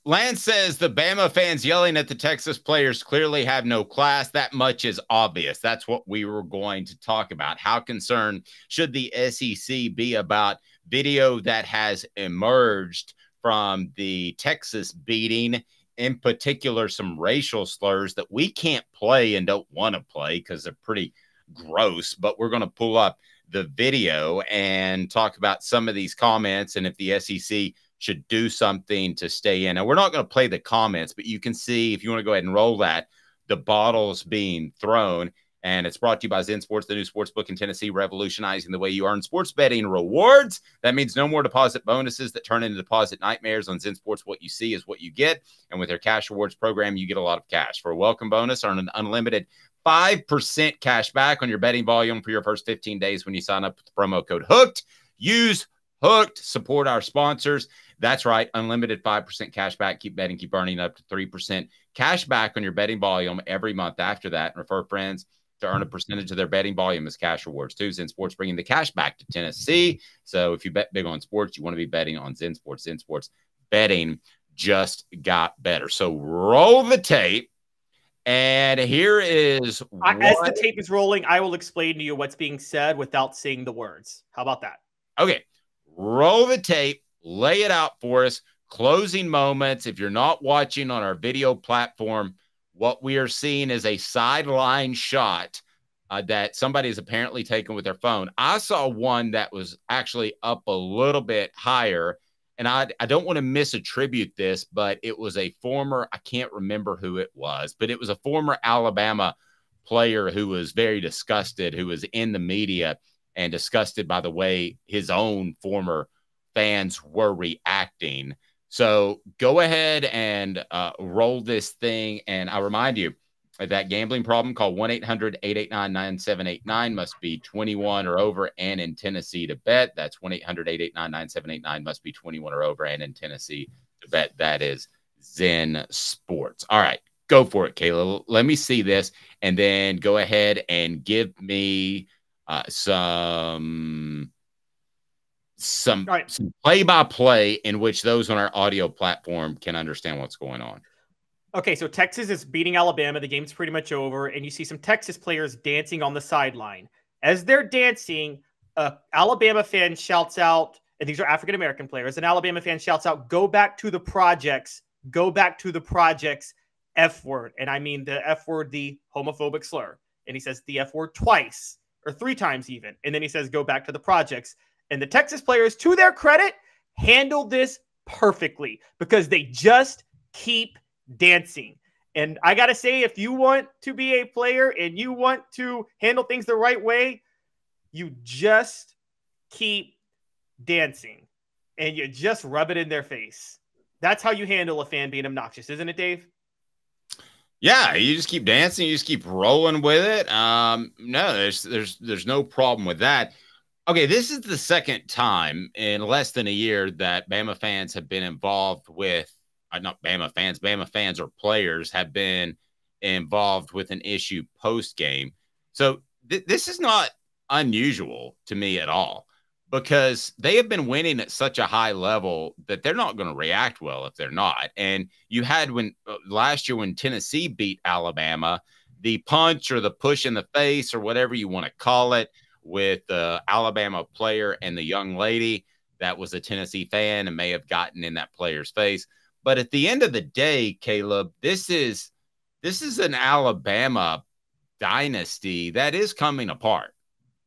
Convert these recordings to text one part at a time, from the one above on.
Lance says the Bama fans yelling at the Texas players clearly have no class. That much is obvious. That's what we were going to talk about. How concerned should the SEC be about video that has emerged from the Texas beating, in particular some racial slurs that we can't play and don't want to play because they're pretty gross, but we're going to pull up the video and talk about some of these comments and if the SEC should do something to stay in. And we're not going to play the comments, but you can see, if you want to go ahead and roll that, the bottles being thrown. And it's brought to you by Zen Sports, the new sports book in Tennessee, revolutionizing the way you earn sports betting rewards. That means no more deposit bonuses that turn into deposit nightmares. On Zen Sports, what you see is what you get. And with their cash rewards program, you get a lot of cash. For a welcome bonus, earn an unlimited 5% cash back on your betting volume for your first 15 days when you sign up with the promo code HOOKED. Use HOOKED. Support our sponsors. That's right. Unlimited 5% cash back. Keep betting, keep earning up to 3% cash back on your betting volume every month after that. And refer friends to earn a percentage of their betting volume as cash rewards too. Zen Sports bringing the cash back to Tennessee. So if you bet big on sports, you want to be betting on Zen Sports. Zen Sports betting just got better. So roll the tape. And here is as the tape is rolling, I will explain to you what's being said without saying the words. How about that? Okay. Roll the tape. Lay it out for us. Closing moments. If you're not watching on our video platform, what we are seeing is a sideline shot that somebody is apparently taken with their phone. I saw one that was actually up a little bit higher, and I don't want to misattribute this, but it was a former, I can't remember who it was, but it was a former Alabama player who was very disgusted, who was in the media and disgusted by the way his own former fans were reacting. So go ahead and roll this thing. And I remind you that gambling problem, call 1-800-889-9789, must be 21 or over and in Tennessee to bet. That's 1-800-889-9789, must be 21 or over and in Tennessee to bet. That is Zen Sports. All right, go for it, Kayla. Let me see this, and then go ahead and give me some play-by-play in which those on our audio platform can understand what's going on. Okay, so Texas is beating Alabama. The game's pretty much over, and you see some Texas players dancing on the sideline. As they're dancing, an Alabama fan shouts out, and these are African-American players, an Alabama fan shouts out, "Go back to the projects, go back to the projects, F word." And I mean the F word, the homophobic slur. And he says the F word twice, or 3 times even. And then he says, "Go back to the projects." And the Texas players, to their credit, handled this perfectly because they just keep dancing. And I got to say, if you want to be a player and you want to handle things the right way, you just keep dancing and you just rub it in their face. That's how you handle a fan being obnoxious, isn't it, Dave? Yeah, you just keep dancing, you just keep rolling with it. No, there's no problem with that. Okay, this is the second time in less than a year that Bama fans have been involved with, not Bama fans or players have been involved with an issue post-game. So this is not unusual to me at all because they have been winning at such a high level that they're not going to react well if they're not. And you had last year when Tennessee beat Alabama, the punch or the push in the face or whatever you want to call it, with the Alabama player and the young lady that was a Tennessee fan and may have gotten in that player's face. But at the end of the day, Caleb, this is an Alabama dynasty that is coming apart.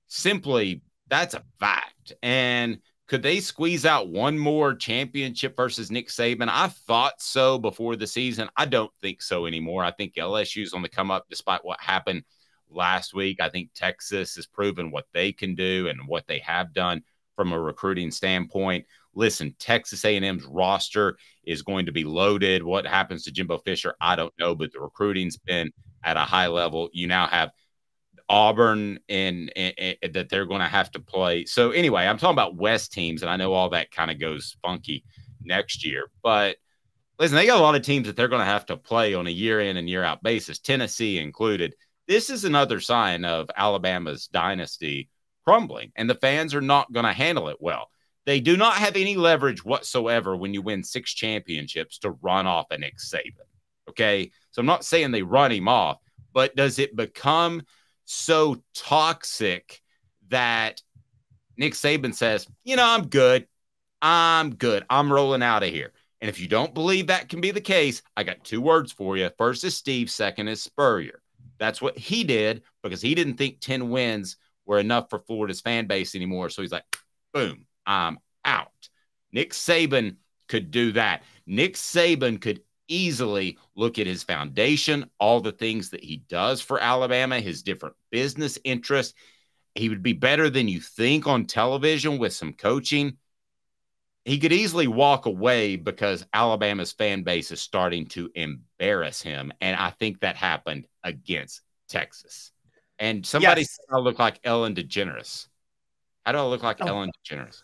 Simply, that's a fact. And could they squeeze out one more championship versus Nick Saban? I thought so before the season. I don't think so anymore. I think LSU's on the come up despite what happened last week. I think Texas has proven what they can do and what they have done from a recruiting standpoint. Listen, Texas A&M's roster is going to be loaded. What happens to Jimbo Fisher, I don't know, but the recruiting's been at a high level. You now have Auburn in that they're going to have to play. So anyway, I'm talking about West teams, and I know all that kind of goes funky next year. But listen, they got a lot of teams that they're going to have to play on a year in and year out basis, Tennessee included. This is another sign of Alabama's dynasty crumbling, and the fans are not going to handle it well. They do not have any leverage whatsoever when you win 6 championships to run off a Nick Saban. Okay. So I'm not saying they run him off, but does it become so toxic that Nick Saban says, I'm good. I'm good. I'm rolling out of here. And if you don't believe that can be the case, I got 2 words for you. First is Steve, second is Spurrier. That's what he did because he didn't think 10 wins were enough for Florida's fan base anymore. So he's like, boom, I'm out. Nick Saban could do that. Nick Saban could easily look at his foundation, all the things that he does for Alabama, his different business interests. He would be better than you think on television with some coaching. He could easily walk away because Alabama's fan base is starting to embarrass him. And I think that happened against Texas. And somebody said I look like Ellen DeGeneres. How do I look like Ellen DeGeneres?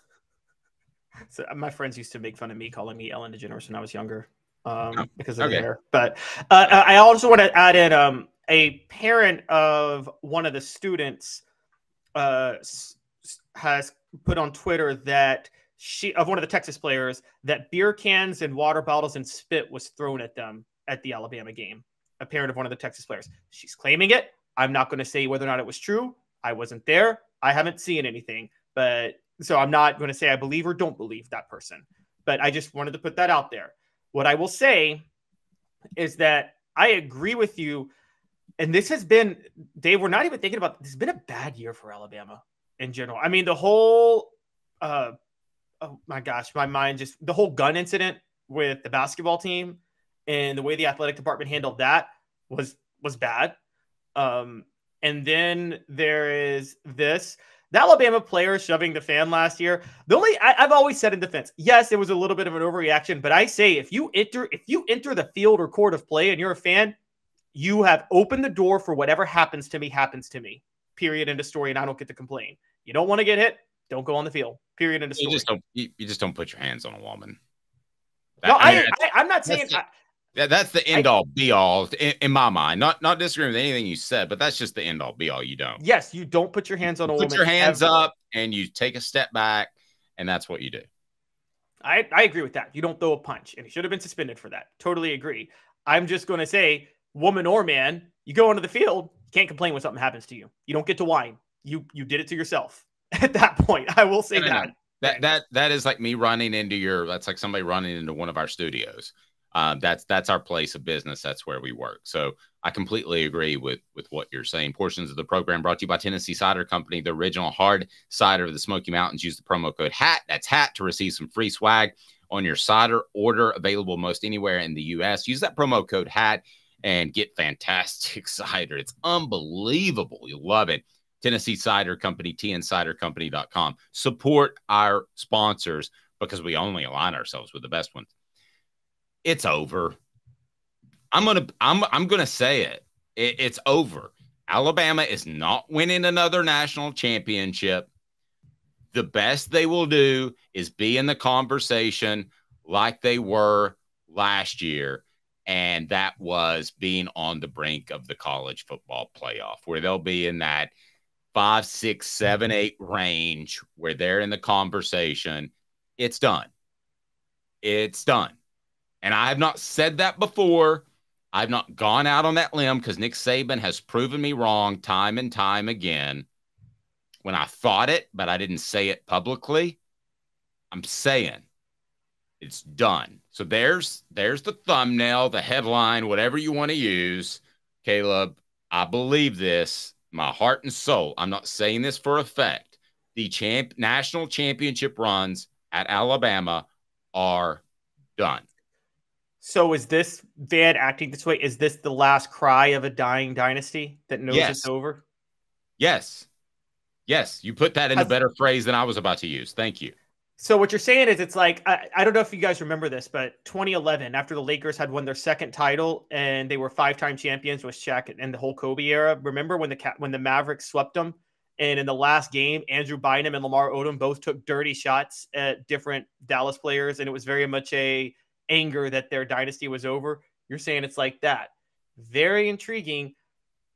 So my friends used to make fun of me calling me Ellen DeGeneres when I was younger because of the hair. But I also want to add in a parent of one of the students has put on Twitter that of one of the Texas players that beer cans and water bottles and spit was thrown at them at the Alabama game. A parent of one of the Texas players. She's claiming it. I'm not going to say whether or not it was true. I wasn't there. I haven't seen anything, but so I'm not going to say I believe or don't believe that person, but I just wanted to put that out there. What I will say is that I agree with you. And this has been, Dave, we're not even thinking about, this has been a bad year for Alabama in general. I mean, the whole, oh my gosh, my mind just, the whole gun incident with the basketball team and the way the athletic department handled that was bad. And then there is this, the Alabama player shoving the fan last year. I've always said in defense, yes, it was a little bit of an overreaction, but I say, if you enter the field or court of play and you're a fan, you have opened the door for whatever happens to me, period, end of story. And I don't get to complain. You don't want to get hit. Don't go on the field, period, end of story. You just don't put your hands on a woman. I'm not saying that's the end all be all in my mind. Not disagreeing with anything you said, but that's just the end all be all. You don't. Yes, you don't put your hands on a woman. Put your hands up and you take a step back, and that's what you do. I agree with that. You don't throw a punch, and he should have been suspended for that. Totally agree. I'm just going to say, woman or man, you go onto the field, you can't complain when something happens to you. You don't get to whine. You did it to yourself at that point. I will say that. That is like me running into that's like somebody running into one of our studios. That's our place of business. That's where we work. So I completely agree with what you're saying. Portions of the program brought to you by Tennessee Cider Company, the original hard cider of the Smoky Mountains. Use the promo code HAT. That's HAT to receive some free swag on your cider order, available most anywhere in the U.S. Use that promo code HAT and get fantastic cider. It's unbelievable. You'll love it. Tennessee Cider Company, tncidercompany.com. Support our sponsors because we only align ourselves with the best ones. It's over. I'm gonna say it. It's over. Alabama is not winning another national championship. The best they will do is be in the conversation like they were last year, and that was being on the brink of the college football playoff, where they'll be in that 5, 6, 7, 8 range where they're in the conversation. It's done. It's done. And I have not said that before. I've not gone out on that limb because Nick Saban has proven me wrong time and time again. When I thought it, but I didn't say it publicly, I'm saying it's done. So there's the thumbnail, the headline, whatever you want to use. Caleb, I believe this, my heart and soul. I'm not saying this for effect. The national championship runs at Alabama are done. So is this Van acting this way? Is this the last cry of a dying dynasty that knows it's over? Yes. Yes. You put that in a better phrase than I was about to use. Thank you. So what you're saying is it's like, I don't know if you guys remember this, but 2011, after the Lakers had won their second title and they were 5-time champions with Shaq and the whole Kobe era. Remember when the Mavericks swept them? And in the last game, Andrew Bynum and Lamar Odom both took dirty shots at different Dallas players. And it was very much a anger that their dynasty was over. You're saying it's like that. Very intriguing.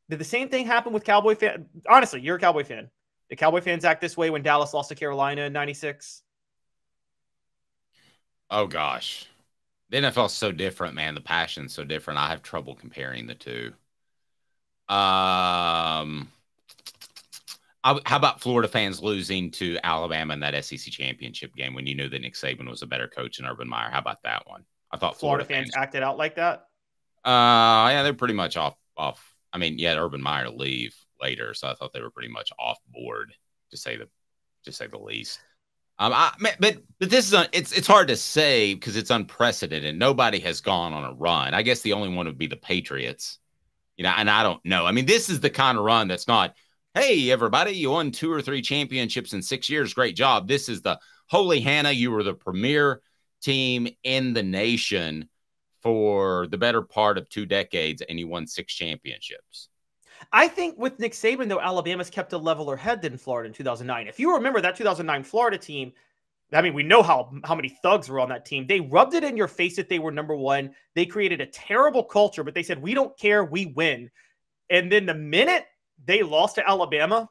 Did the same thing happen with Cowboy fan? Honestly, you're a Cowboy fan. Did Cowboy fans act this way when Dallas lost to Carolina in 96? Oh gosh, the NFL's so different, man. The passion's so different. I have trouble comparing the two. How about Florida fans losing to Alabama in that SEC championship game when you knew that Nick Saban was a better coach than Urban Meyer? How about that one? I thought Florida fans acted out like that. Yeah, they're pretty much off. I mean, yeah, Urban Meyer leave later, so I thought they were pretty much off board, to say the least. But this is it's hard to say because it's unprecedented. Nobody has gone on a run. I guess the only one would be the Patriots, and I don't know. I mean, this is the kind of run that's not, hey, everybody, you won 2 or 3 championships in 6 years. Great job. This is the Holy Hannah. You were the premier team in the nation for the better part of 2 decades, and you won 6 championships. I think with Nick Saban, though, Alabama's kept a leveler head than Florida in 2009. If you remember that 2009 Florida team, I mean, we know how many thugs were on that team. They rubbed it in your face that they were number one. They created a terrible culture, but they said, we don't care, we win. And then the minute they lost to Alabama,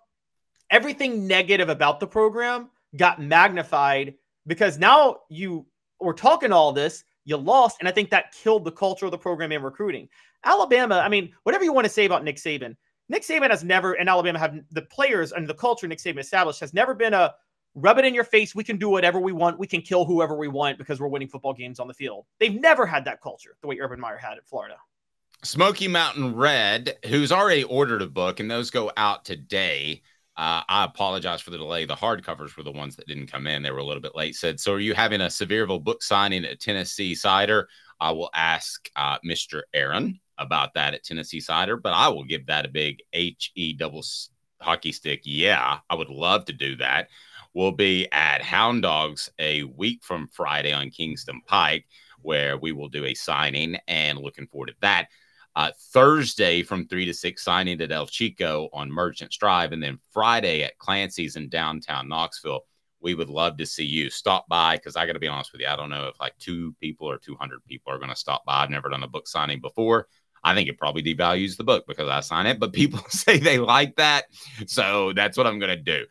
everything negative about the program got magnified because now you were talking all this, you lost, and I think that killed the culture of the program and recruiting. Alabama, I mean, whatever you want to say about Nick Saban has never, and Alabama have the players and the culture Nick Saban established has never been a rub it in your face, we can do whatever we want, we can kill whoever we want because we're winning football games on the field. They've never had that culture the way Urban Meyer had at Florida. Smoky Mountain Red, who's already ordered a book, and those go out today. I apologize for the delay. The hardcovers were the ones that didn't come in. They were a little bit late. Said, so are you having a Sevierville book signing at Tennessee Cider? I will ask Mr. Aaron about that at Tennessee Cider, but I will give that a big HE double hockey stick. Yeah, I would love to do that. We'll be at Hound Dogs a week from Friday on Kingston Pike, where we will do a signing, and looking forward to that. Thursday from 3 to 6 signing at El Chico on Merchants Drive, and then Friday at Clancy's in downtown Knoxville. We would love to see you. Stop by, because I got to be honest with you, I don't know if like 2 people or 200 people are going to stop by. I've never done a book signing before. I think it probably devalues the book because I sign it, but people say they like that, so that's what I'm going to do.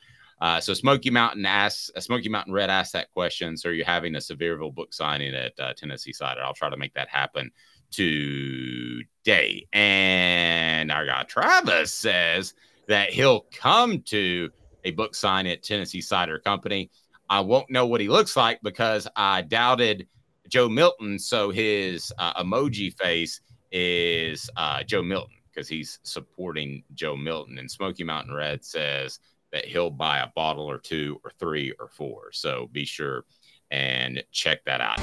So Smoky Mountain Red asked that question. So are you having a Sevierville book signing at Tennessee Cider? I'll try to make that happen today. And our guy Travis says that he'll come to a book sign at Tennessee Cider Company. I won't know what he looks like because I doubted Joe Milton. So his emoji face is Joe Milton because he's supporting Joe Milton. And Smoky Mountain Red says that he'll buy a bottle or 2 or 3 or 4. So be sure and check that out.